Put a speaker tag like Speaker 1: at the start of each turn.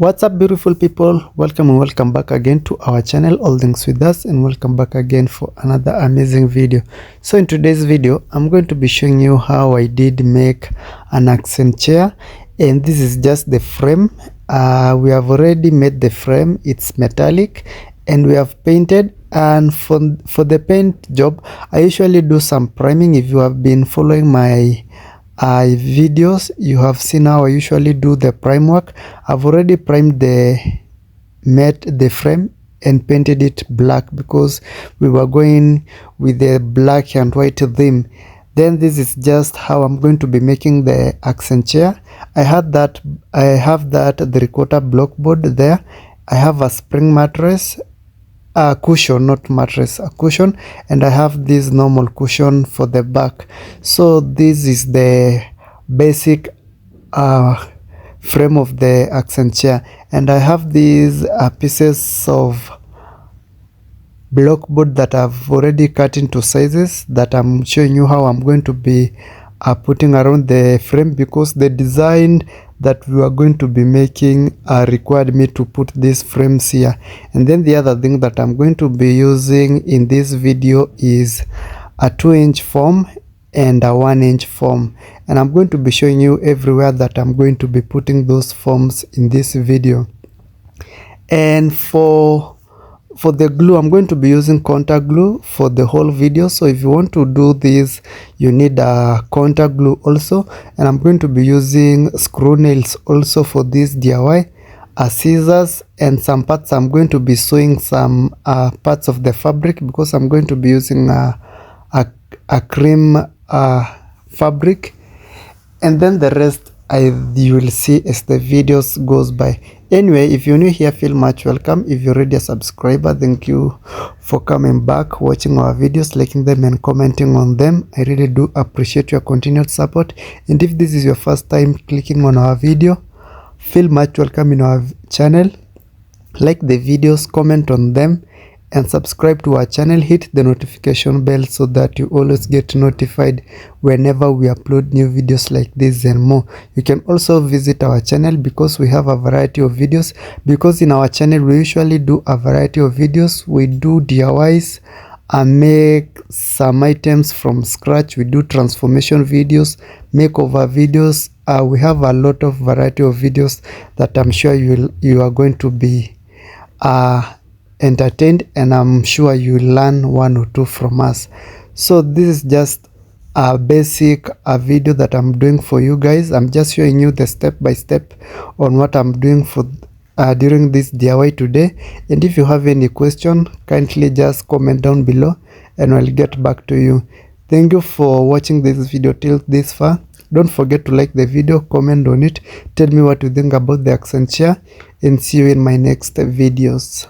Speaker 1: What's up, beautiful people? Welcome and welcome back again to our channel, All Things With Us, and welcome back again for another amazing video. So in today's video, I'm going to be showing you how I did make an accent chair, and this is just the frame. We have already made the frame. It's metallic and we have painted. And for the paint job, I usually do some priming. If you have been following my videos, you have seen how I usually do the prime work. I've already primed the frame and painted it black because we were going with the black and white theme. Then this is just how I'm going to be making the accent chair. I have that 3/4 block board there. I have a spring mattress, a cushion, not mattress, a cushion, and I have this normal cushion for the back. So this is the basic frame of the accent chair, and I have these pieces of block board that I've already cut into sizes that I'm showing you how I'm going to be putting around the frame, because the design that we are going to be making required me to put these frames here. And then the other thing that I'm going to be using in this video is a 2-inch foam and a 1-inch foam, and I'm going to be showing you everywhere that I'm going to be putting those foams in this video. And for the glue, I'm going to be using conta glue for the whole video. So if you want to do this, you need a conta glue also, and I'm going to be using screw nails also for this DIY, scissors, and some parts. I'm going to be sewing some parts of the fabric because I'm going to be using a cream fabric, and then the rest you will see as the videos goes by. Anyway, if you're new here, feel much welcome. If you're already a subscriber, thank you for coming back, watching our videos, liking them and commenting on them. I really do appreciate your continued support. And if this is your first time clicking on our video, feel much welcome in our channel. Like the videos, comment on them, and subscribe to our channel. Hit the notification bell so that you always get notified whenever we upload new videos like this and more. You can also visit our channel because we have a variety of videos, because in our channel we usually do a variety of videos. We do DIYs and make some items from scratch. We do transformation videos, makeover videos. We have a lot of variety of videos that I'm sure you are going to be entertained, and I'm sure you learn one or two from us. So this is just a basic video that I'm doing for you guys. I'm just showing you the step by step on what I'm doing for during this DIY today. And if you have any question, kindly just comment down below and I'll get back to you. Thank you for watching this video till this far. Don't forget to like the video, comment on it, tell me what you think about the accent chair, and see you in my next videos.